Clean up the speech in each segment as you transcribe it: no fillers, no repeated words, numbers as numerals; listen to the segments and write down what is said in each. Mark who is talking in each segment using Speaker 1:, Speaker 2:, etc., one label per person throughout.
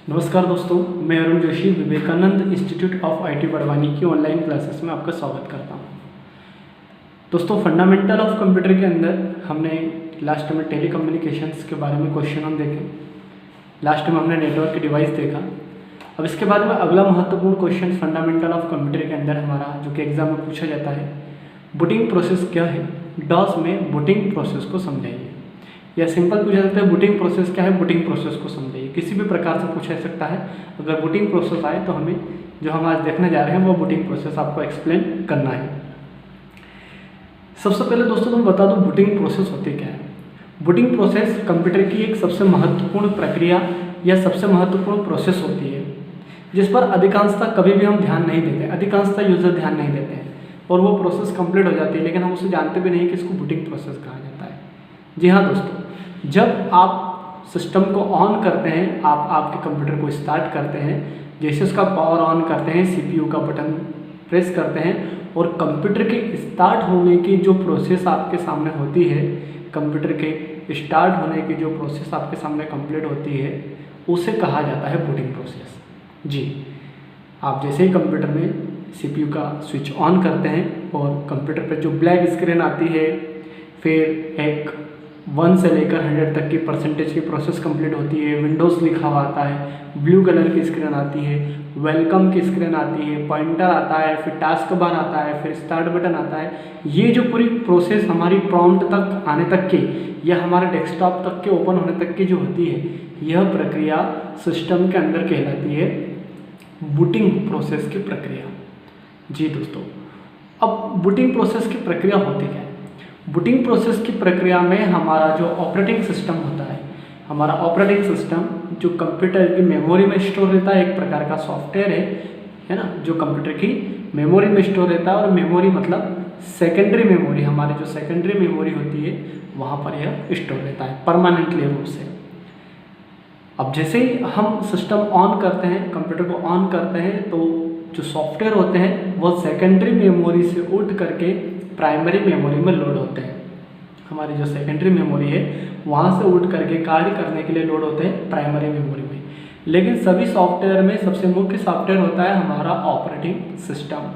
Speaker 1: नमस्कार दोस्तों, मैं Arun Joshi Vivekananda institute of IT Barwani की ऑनलाइन क्लासेस में आपका स्वागत करता हूं। दोस्तों, फंडामेंटल ऑफ कंप्यूटर के अंदर हमने लास्ट में टेली कम्युनिकेशंस के बारे में क्वेश्चन हम देखे। लास्ट में हमने नेटवर्क के डिवाइस देखा। अब इसके बाद में अगला महत्वपूर्ण क्वेश्चन फंडामेंटल ऑफ कंप्यूटर के अंदर हमारा जो कि एग्जाम में पूछा जाता है, बूटिंग प्रोसेस क्या है, डॉस में बूटिंग प्रोसेस को समझाइए। या सिंपल पूछा जाता है बूटिंग प्रोसेस क्या है, बूटिंग प्रोसेस को समझाइए। किसी भी प्रकार से पूछा जा सकता है। अगर बूटिंग प्रोसेस आए तो हमें जो हम आज देखने जा रहे हैं वो बूटिंग प्रोसेस आपको एक्सप्लेन करना है। सबसे पहले दोस्तों तुम बता दो बूटिंग प्रोसेस होती क्या है। बूटिंग प्रोसेस कंप्यूटर की एक सबसे महत्वपूर्ण प्रक्रिया या सबसे महत्वपूर्ण प्रोसेस होती है जिस पर अधिकांशतः कभी भी हम ध्यान नहीं देते, अधिकांशतः यूजर ध्यान नहीं देते हैं और वो प्रोसेस कंप्लीट हो जाती है, लेकिन हम उसे जानते भी नहीं कि इसको बूटिंग प्रोसेस कहा जाता है। जी हाँ दोस्तों, जब आप सिस्टम को ऑन करते हैं, आप आपके कंप्यूटर को स्टार्ट करते हैं, जैसे उसका पावर ऑन करते हैं, सीपीयू का बटन प्रेस करते हैं और कंप्यूटर के स्टार्ट होने की जो प्रोसेस आपके सामने होती है, कंप्यूटर के स्टार्ट होने की जो प्रोसेस आपके सामने कंप्लीट होती है, उसे कहा जाता है बूटिंग प्रोसेस। जी, आप जैसे ही कंप्यूटर में सीपीयू का स्विच ऑन करते हैं और कंप्यूटर पर जो ब्लैक स्क्रीन आती है, फिर एक 1 से लेकर 100 तक की परसेंटेज की प्रोसेस कंप्लीट होती है, विंडोज़ लिखा हुआ आता है, ब्लू कलर की स्क्रीन आती है, वेलकम की स्क्रीन आती है, पॉइंटर आता है, फिर टास्क बार आता है, फिर स्टार्ट बटन आता है। ये जो पूरी प्रोसेस हमारी प्रॉम्प्ट तक आने तक की या हमारे डेस्कटॉप तक के ओपन होने तक की जो होती है, यह प्रक्रिया सिस्टम के अंदर कहलाती है बूटिंग प्रोसेस की प्रक्रिया। जी दोस्तों, अब बूटिंग प्रोसेस की प्रक्रिया होती क्या है। बूटिंग प्रोसेस की प्रक्रिया में हमारा जो ऑपरेटिंग सिस्टम होता है, हमारा ऑपरेटिंग सिस्टम जो कंप्यूटर की मेमोरी में स्टोर रहता है, एक प्रकार का सॉफ्टवेयर है ना, जो कंप्यूटर की मेमोरी में स्टोर रहता है। और मेमोरी मतलब सेकेंडरी मेमोरी, हमारी जो सेकेंडरी मेमोरी होती है वहाँ पर यह स्टोर रहता है परमानेंटली रूप से। अब जैसे ही हम सिस्टम ऑन करते हैं, कंप्यूटर को ऑन करते हैं, तो जो सॉफ्टवेयर होते हैं वो सेकेंडरी मेमोरी से उठ करके प्राइमरी मेमोरी में लोड होते हैं। हमारी जो सेकेंडरी मेमोरी है वहाँ से उठ करके कार्य करने के लिए लोड होते हैं प्राइमरी मेमोरी में। लेकिन सभी सॉफ्टवेयर में सबसे मुख्य सॉफ्टवेयर होता है हमारा ऑपरेटिंग सिस्टम,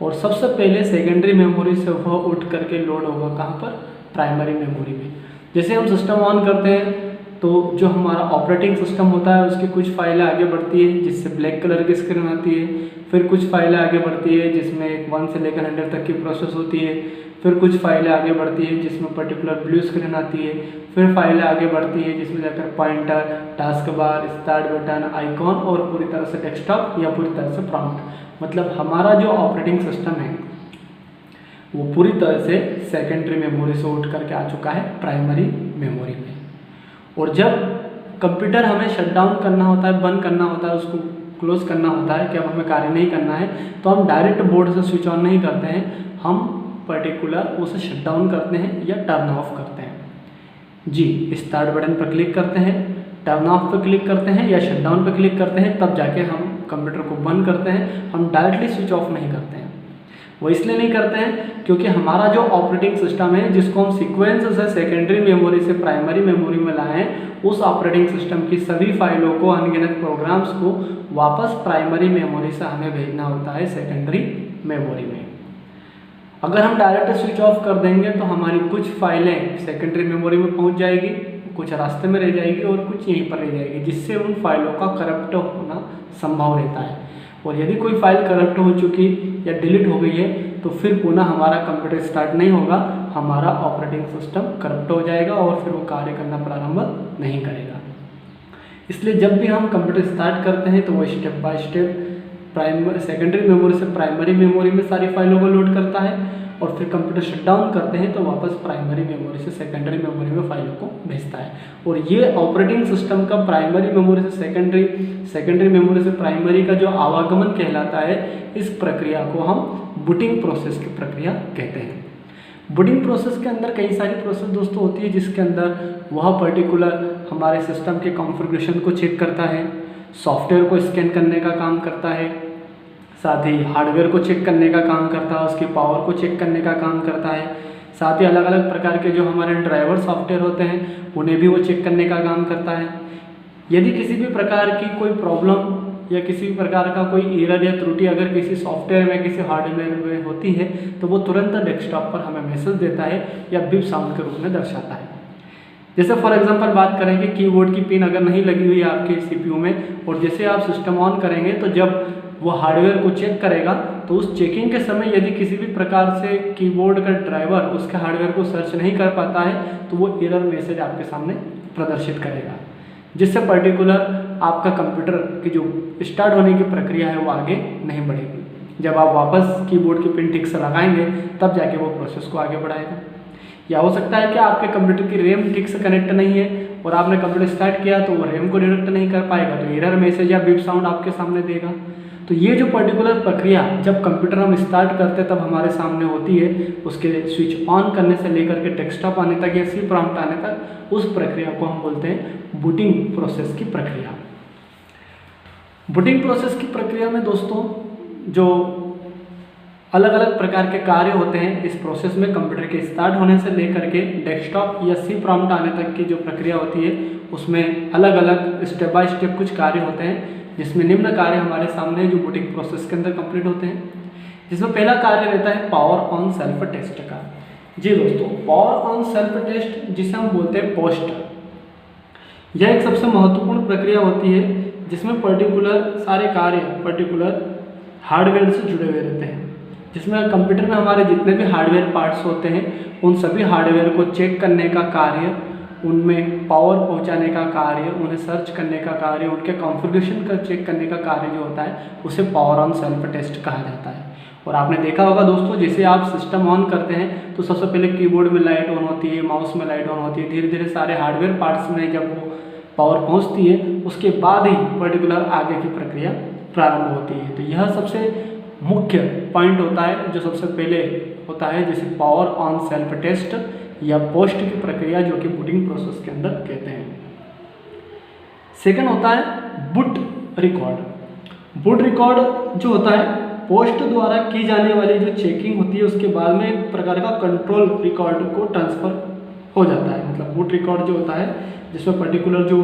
Speaker 1: और सबसे पहले सेकेंडरी मेमोरी से वह उठ करके लोड होगा कहाँ पर, प्राइमरी मेमोरी में। जैसे हम सिस्टम ऑन करते हैं तो जो हमारा ऑपरेटिंग सिस्टम होता है उसकी कुछ फाइलें आगे बढ़ती है जिससे ब्लैक कलर की स्क्रीन आती है, फिर कुछ फाइलें आगे बढ़ती है जिसमें 1 से लेकर 100 तक की प्रोसेस होती है, फिर कुछ फाइलें आगे बढ़ती है जिसमें पर्टिकुलर ब्लू स्क्रीन आती है, फिर फाइलें आगे बढ़ती है जिसमें जाकर pointer, task bar, start button, icon और पूरी तरह से डेस्कटॉप या पूरी तरह से प्रॉम्प्ट। मतलब हमारा जो ऑपरेटिंग सिस्टम है वो पूरी तरह से सेकेंडरी मेमोरी से उठ करके आ चुका है प्राइमरी मेमोरी में। और जब कंप्यूटर हमें शट डाउन करना होता है, बंद करना होता है, उसको क्लोज करना होता है कि अब हमें कार्य नहीं करना है, तो हम डायरेक्ट बोर्ड से स्विच ऑन नहीं करते हैं, हम पर्टिकुलर उसे शट डाउन करते हैं या टर्न ऑफ करते हैं। जी, स्टार्ट बटन पर क्लिक करते हैं, टर्न ऑफ पर क्लिक करते हैं या शट डाउन पर क्लिक करते हैं, तब जाके हम कंप्यूटर को बंद करते हैं। हम डायरेक्टली स्विच ऑफ नहीं करते हैं। वो इसलिए नहीं करते हैं क्योंकि हमारा जो ऑपरेटिंग सिस्टम है जिसको हम सीक्वेंस से सेकेंडरी मेमोरी से प्राइमरी मेमोरी में लाए हैं, उस ऑपरेटिंग सिस्टम की सभी फाइलों को, अनगिनत प्रोग्राम्स को वापस प्राइमरी मेमोरी से हमें भेजना होता है सेकेंडरी मेमोरी में। अगर हम डायरेक्ट स्विच ऑफ कर देंगे तो हमारी कुछ फाइलें सेकेंडरी मेमोरी में पहुंच जाएगी, कुछ रास्ते में रह जाएगी और कुछ यहीं पर रह जाएगी, जिससे उन फाइलों का करप्ट होना संभव रहता है। और यदि कोई फाइल करप्ट हो चुकी या डिलीट हो गई है तो फिर पुनः हमारा कंप्यूटर स्टार्ट नहीं होगा, हमारा ऑपरेटिंग सिस्टम करप्ट हो जाएगा और फिर वो कार्य करना प्रारंभ नहीं करेगा। इसलिए जब भी हम कंप्यूटर स्टार्ट करते हैं तो वो step by step secondary memory से प्राइमरी मेमोरी में सारी फाइलों को लोड करता है, और फिर कंप्यूटर शट डाउन करते हैं तो वापस प्राइमरी मेमोरी से सेकेंडरी मेमोरी में फाइलों को भेजता है। और ये ऑपरेटिंग सिस्टम का प्राइमरी मेमोरी से सेकेंडरी, सेकेंडरी मेमोरी से प्राइमरी का जो आवागमन कहलाता है, इस प्रक्रिया को हम बूटिंग प्रोसेस की प्रक्रिया कहते हैं। बूटिंग प्रोसेस के अंदर कई सारी प्रोसेस दोस्तों होती है, जिसके अंदर वह पर्टिकुलर हमारे सिस्टम के कॉन्फ़िगरेशन को चेक करता है, सॉफ्टवेयर को स्कैन करने का काम करता है, साथ ही हार्डवेयर को चेक करने का काम करता है, उसकी पावर को चेक करने का काम करता है, साथ ही अलग अलग प्रकार के जो हमारे ड्राइवर सॉफ्टवेयर होते हैं उन्हें भी वो चेक करने का काम करता है। यदि किसी भी प्रकार की कोई प्रॉब्लम या किसी भी प्रकार का कोई एरर या त्रुटि अगर किसी सॉफ्टवेयर में किसी हार्डवेयर में होती है तो वो तुरंत डेस्कटॉप पर हमें मैसेज देता है या बिप साउंड के रूप में दर्शाता है। जैसे फॉर एग्जांपल बात करें कि कीबोर्ड की पिन अगर नहीं लगी हुई है आपके सीपीयू में और जैसे आप सिस्टम ऑन करेंगे तो जब वो हार्डवेयर को चेक करेगा तो उस चेकिंग के समय यदि किसी भी प्रकार से कीबोर्ड का ड्राइवर उसके हार्डवेयर को सर्च नहीं कर पाता है तो वो एरर मैसेज आपके सामने प्रदर्शित करेगा, जिससे पर्टिकुलर आपका कंप्यूटर की जो स्टार्ट होने की प्रक्रिया है वो आगे नहीं बढ़ेगी। जब आप वापस कीबोर्ड की पिन ठीक से लगाएंगे तब जाके वो प्रोसेस को आगे बढ़ाएगा। या हो सकता है कि आपके कंप्यूटर की रैम ठीक से कनेक्ट नहीं है और आपने कंप्यूटर स्टार्ट किया तो वो रैम को डिटेक्ट नहीं कर पाएगा तो एरर मैसेज या बीप साउंड आपके सामने देगा। तो ये जो पर्टिकुलर प्रक्रिया जब कंप्यूटर हम स्टार्ट करते तब हमारे सामने होती है, उसके स्विच ऑन करने से लेकर के डेस्कटॉप आने तक या सी प्रॉम्प्ट आने तक, उस प्रक्रिया को हम बोलते हैं बूटिंग प्रोसेस की प्रक्रिया। बूटिंग प्रोसेस की प्रक्रिया में दोस्तों जो अलग अलग प्रकार के कार्य होते हैं इस प्रोसेस में, कंप्यूटर के स्टार्ट होने से लेकर के डेस्कटॉप या सी प्रॉम्प्ट आने तक की जो प्रक्रिया होती है उसमें अलग अलग स्टेप बाय स्टेप कुछ कार्य होते हैं, जिसमें निम्न कार्य हमारे सामने जो बूटिंग प्रोसेस के अंदर कंप्लीट होते हैं। जिसमें पहला कार्य रहता है पावर ऑन सेल्फ टेस्ट का। जी दोस्तों, पावर ऑन सेल्फ टेस्ट जिसे हम बोलते हैं पोस्ट, यह एक सबसे महत्वपूर्ण प्रक्रिया होती है जिसमें पर्टिकुलर सारे कार्य पर्टिकुलर हार्डवेयर से जुड़े हुए रहते हैं, जिसमें कंप्यूटर में हमारे जितने भी हार्डवेयर पार्ट्स होते हैं उन सभी हार्डवेयर को चेक करने का कार्य, उनमें पावर पहुंचाने का कार्य, उन्हें सर्च करने का कार्य, उनके कॉन्फ़िगरेशन का चेक करने का कार्य जो होता है उसे पावर ऑन सेल्फ टेस्ट कहा जाता है। और आपने देखा होगा दोस्तों, जैसे आप सिस्टम ऑन करते हैं तो सबसे पहले कीबोर्ड में लाइट ऑन होती है, माउस में लाइट ऑन होती है, धीरे धीरे सारे हार्डवेयर पार्ट्स में जब वो पावर पहुँचती है उसके बाद ही पर्टिकुलर आगे की प्रक्रिया प्रारंभ होती है। तो यह सबसे मुख्य पॉइंट होता है जो सबसे पहले होता है, जिसे पावर ऑन सेल्फ टेस्ट या पोस्ट की प्रक्रिया जो कि बूटिंग प्रोसेस के अंदर कहते हैं। सेकंड होता है बूट रिकॉर्ड। बूट रिकॉर्ड जो होता है पोस्ट द्वारा की जाने वाली जो चेकिंग होती है उसके बाद में एक प्रकार का कंट्रोल रिकॉर्ड को ट्रांसफ़र हो जाता है। मतलब बूट रिकॉर्ड जो होता है जिसमें पर्टिकुलर जो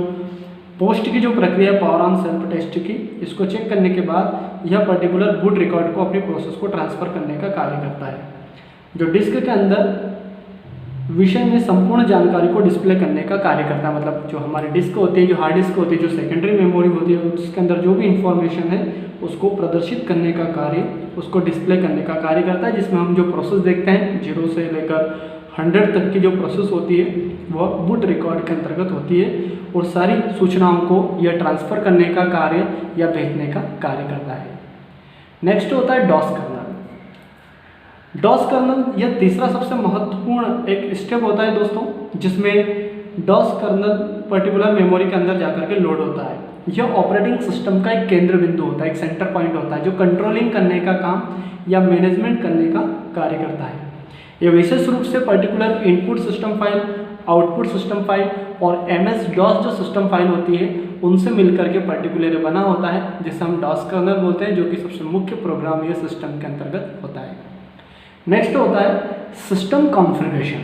Speaker 1: पोस्ट की जो प्रक्रिया पावर ऑन सेल्फ टेस्ट की, इसको चेक करने के बाद यह पर्टिकुलर बूट रिकॉर्ड को अपनी प्रोसेस को ट्रांसफ़र करने का कार्य करता है, जो डिस्क के अंदर विषय में संपूर्ण जानकारी को डिस्प्ले करने का कार्य करता है। मतलब जो हमारी डिस्क होती है, जो हार्ड डिस्क होती है, जो सेकेंडरी मेमोरी होती है, उसके अंदर जो भी इंफॉर्मेशन है उसको प्रदर्शित करने का कार्य, उसको डिस्प्ले करने का कार्य करता है। जिसमें हम जो प्रोसेस देखते हैं 0 से लेकर 100 तक की जो प्रोसेस होती है वह बूट रिकॉर्ड के अंतर्गत होती है और सारी सूचनाओं को यह ट्रांसफ़र करने का कार्य या भेजने का कार्य करता है। नेक्स्ट होता है डॉस कर्नल। डॉस कर्नल यह तीसरा सबसे महत्वपूर्ण एक स्टेप होता है दोस्तों, जिसमें डॉस कर्नल पर्टिकुलर मेमोरी के अंदर जाकर के लोड होता है। यह ऑपरेटिंग सिस्टम का एक केंद्र बिंदु होता है, एक सेंटर पॉइंट होता है जो कंट्रोलिंग करने का काम या मैनेजमेंट करने का कार्य करता है। यह विशेष रूप से particular input system file, output system file और MS डॉस जो सिस्टम फाइल होती है उनसे मिलकर के पर्टिकुलर बना होता है, जिसे हम डॉस कर्नल बोलते हैं, जो कि सबसे मुख्य प्रोग्राम या सिस्टम के अंतर्गत होता है। नेक्स्ट होता है सिस्टम कॉन्फ़िगरेशन।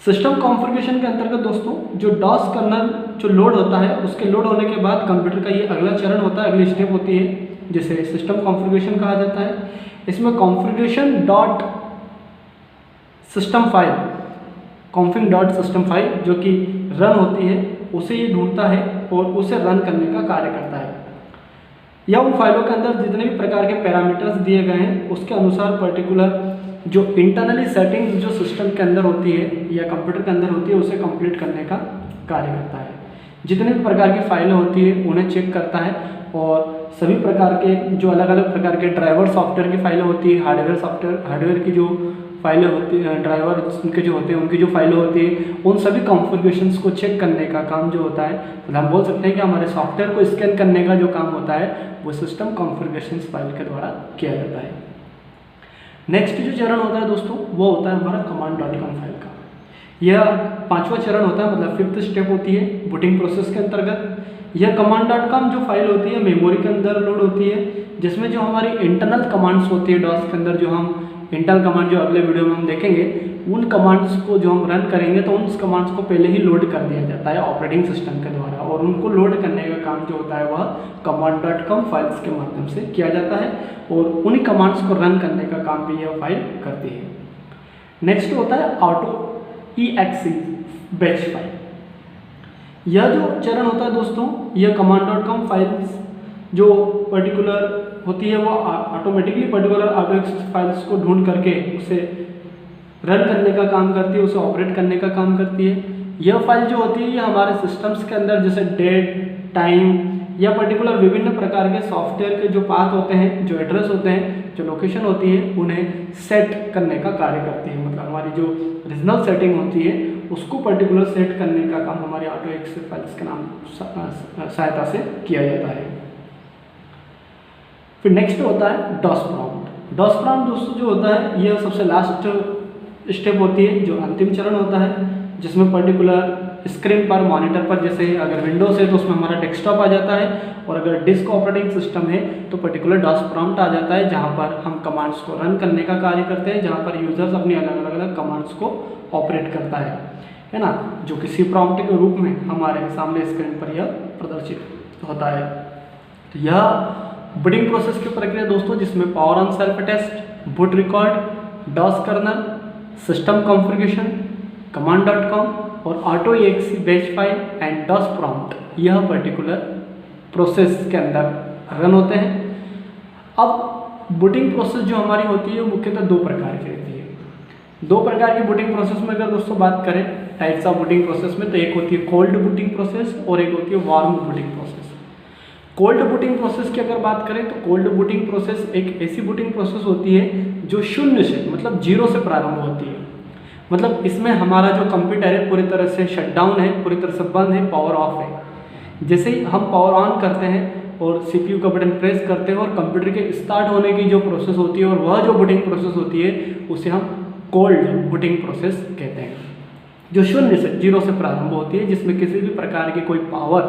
Speaker 1: सिस्टम कॉन्फ़िगरेशन के अंतर्गत दोस्तों जो डॉस कर्नल जो लोड होता है उसके लोड होने के बाद कंप्यूटर का ये अगला चरण होता है, अगली स्टेप होती है जिसे सिस्टम कॉन्फ़िगरेशन कहा जाता है। इसमें configuration dot system file, config dot system file जो कि रन होती है उसे ये ढूंढता है और उसे रन करने का कार्य करता है। या उन फाइलों के अंदर जितने भी प्रकार के पैरामीटर्स दिए गए हैं उसके अनुसार पर्टिकुलर जो इंटरनली सेटिंग्स जो सिस्टम के अंदर होती है या कंप्यूटर के अंदर होती है उसे कंप्लीट करने का कार्य करता है। जितने भी प्रकार की फाइलें होती है उन्हें चेक करता है और सभी प्रकार के जो अलग अलग प्रकार के ड्राइवर सॉफ्टवेयर की फाइलें होती है, हार्डवेयर की जो फाइलें होती हैं, ड्राइवर उनके जो होते हैं उनकी जो फाइलें होती है, उन सभी कॉन्फ़िगरेशंस को चेक करने का काम जो होता है, मतलब हम बोल सकते हैं कि हमारे सॉफ्टवेयर को स्कैन करने का जो काम होता है वो सिस्टम कॉन्फ़िगरेशंस फाइल के द्वारा किया जाता है। नेक्स्ट जो चरण होता है दोस्तों वो होता है हमारा command.com फाइल का। यह 5वां चरण होता है, मतलब 5th स्टेप होती है बूटिंग प्रोसेस के अंतर्गत। यह command.com जो फाइल होती है मेमोरी के अंदर लोड होती है, जिसमें जो हमारी इंटरनल कमांड्स होती है डॉस के अंदर, जो हम इंटरनल कमांड जो अगले वीडियो में हम देखेंगे उन कमांड्स को जो हम रन करेंगे तो उन कमांड्स को पहले ही लोड कर दिया जाता है ऑपरेटिंग सिस्टम के द्वारा, और उनको लोड करने का काम जो होता है वह command.com फाइल्स के माध्यम से किया जाता है, और उन्हीं कमांड्स को रन करने का काम भी यह फाइल करती है। नेक्स्ट होता है AutoExe बैच फाइल। यह जो चरण होता है दोस्तों, यह command.com फाइल्स जो पर्टिकुलर होती है वो ऑटोमेटिकली पर्टिकुलर AutoExe फाइल्स को ढूंढ करके उसे रन करने का काम करती है, उसे ऑपरेट करने का काम करती है। यह फाइल जो होती है ये हमारे सिस्टम्स के अंदर जैसे डेट, टाइम या पर्टिकुलर विभिन्न प्रकार के सॉफ्टवेयर के जो पाथ होते हैं, जो एड्रेस होते हैं, जो लोकेशन होती है, उन्हें सेट करने का कार्य करती है। मतलब हमारी जो रीजनल सेटिंग होती है उसको पर्टिकुलर सेट करने का काम हमारे AutoExe फाइल्स के नाम सहायता से किया जाता है। फिर नेक्स्ट होता है डॉस प्रॉम्प्ट। डॉस प्रॉम्प्ट दोस्तों जो होता है यह सबसे लास्ट स्टेप होती है, जो अंतिम चरण होता है, जिसमें पर्टिकुलर स्क्रीन पर, मॉनिटर पर, जैसे अगर विंडोज है तो उसमें हमारा डेस्कटॉप आ जाता है, और अगर डिस्क ऑपरेटिंग सिस्टम है तो पर्टिकुलर डॉस प्रॉम्प्ट आ जाता है, जहां पर हम कमांड्स को रन करने का कार्य करते हैं, जहां पर यूजर्स अपनी अलग अलग कमांड्स को ऑपरेट करता है ना, जो किसी प्रॉम्प्ट के रूप में हमारे सामने स्क्रीन पर यह प्रदर्शित होता है। तो यह बूटिंग प्रोसेस की प्रक्रिया दोस्तों, जिसमें power on self test, boot record, DOS kernel, system configuration, command.com और AutoExe batch file and DOS prompt, यह पर्टिकुलर प्रोसेस के अंदर रन होते हैं। अब बूटिंग प्रोसेस जो हमारी होती है वो मुख्यतः दो प्रकार की रहती है। दो प्रकार की बूटिंग प्रोसेस में अगर दोस्तों बात करें टाइप्स ऑफ बूटिंग प्रोसेस में, तो एक होती है कोल्ड बूटिंग प्रोसेस और एक होती है warm booting process. Cold booting process की अगर बात करें तो कोल्ड बूटिंग प्रोसेस एक ऐसी बूटिंग प्रोसेस होती है जो शून्य से, मतलब जीरो से प्रारंभ होती है। मतलब इसमें हमारा जो कंप्यूटर है पूरी तरह से शटडाउन है, पूरी तरह से बंद है, पावर ऑफ है। जैसे ही हम पावर ऑन करते हैं और CPU का बटन प्रेस करते हैं और कंप्यूटर के स्टार्ट होने की जो प्रोसेस होती है और वह जो बूटिंग प्रोसेस होती है उसे हम कोल्ड बूटिंग प्रोसेस कहते हैं, जो शून्य से, जीरो से प्रारंभ होती है, जिसमें किसी भी प्रकार की कोई पावर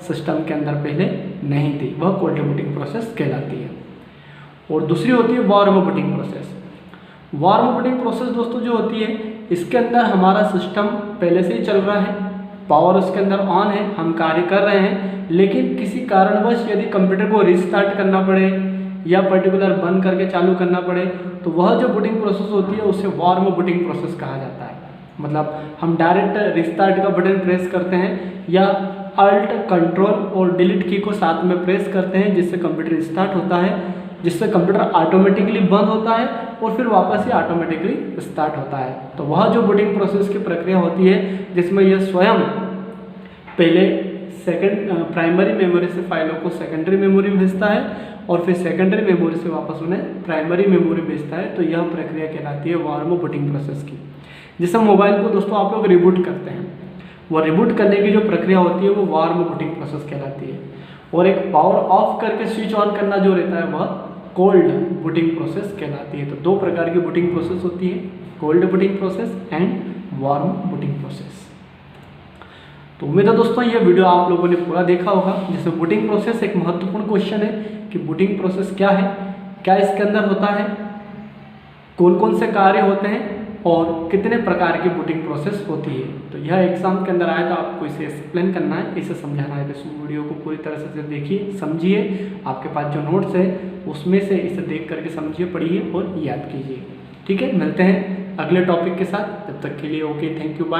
Speaker 1: सिस्टम के अंदर पहले नहीं थी, वह कोल्ड बूटिंग प्रोसेस कहलाती है। और दूसरी होती है warm booting process. Warm booting process दोस्तों जो होती है, इसके अंदर हमारा सिस्टम पहले से ही चल रहा है, पावर उसके अंदर ऑन है, हम कार्य कर रहे हैं, लेकिन किसी कारणवश यदि कंप्यूटर को रिस्टार्ट करना पड़े या पर्टिकुलर बंद करके चालू करना पड़े तो वह जो बूटिंग प्रोसेस होती है उसे वार्म बूटिंग प्रोसेस कहा जाता है। मतलब हम डायरेक्ट रिस्टार्ट का बटन प्रेस करते हैं या अल्ट, कंट्रोल और डिलीट की को साथ में प्रेस करते हैं, जिससे कंप्यूटर स्टार्ट होता है, जिससे कंप्यूटर ऑटोमेटिकली बंद होता है और फिर वापस ही ऑटोमेटिकली स्टार्ट होता है। तो वह जो बूटिंग प्रोसेस की प्रक्रिया होती है जिसमें यह स्वयं पहले प्राइमरी मेमोरी से फाइलों को सेकेंडरी मेमोरी में भेजता है और फिर सेकेंडरी मेमोरी से वापस उन्हें प्राइमरी मेमोरी भेजता है। तो यह प्रक्रिया कहलाती है वार्म बूटिंग प्रोसेस की। जैसे मोबाइल को दोस्तों आप लोग रिबूट करते हैं, वह रिबूट करने की जो प्रक्रिया होती है वो वार्म बूटिंग प्रोसेस कहलाती है। और एक पावर ऑफ करके स्विच ऑन करना जो रहता है वह कोल्ड बूटिंग प्रोसेस कहलाती है। तो दो प्रकार की बूटिंग प्रोसेस होती है, cold booting process and warm booting process. तो उम्मीद है दोस्तों ये वीडियो आप लोगों ने पूरा देखा होगा, जिसमें बूटिंग प्रोसेस एक महत्वपूर्ण क्वेश्चन है कि बूटिंग प्रोसेस क्या है, क्या इसके अंदर होता है, कौन कौन से कार्य होते हैं और कितने प्रकार की बूटिंग प्रोसेस होती है। तो यह एग्जाम के अंदर आया तो आपको इसे एक्सप्लेन करना है, इसे समझाना है। तो इस वीडियो को पूरी तरह से देखिए, समझिए, आपके पास जो नोट्स है उसमें से इसे देख करके समझिए, पढ़िए और याद कीजिए। ठीक है, मिलते हैं अगले टॉपिक के साथ, तब तक के लिए ओके, थैंक यू, बाय।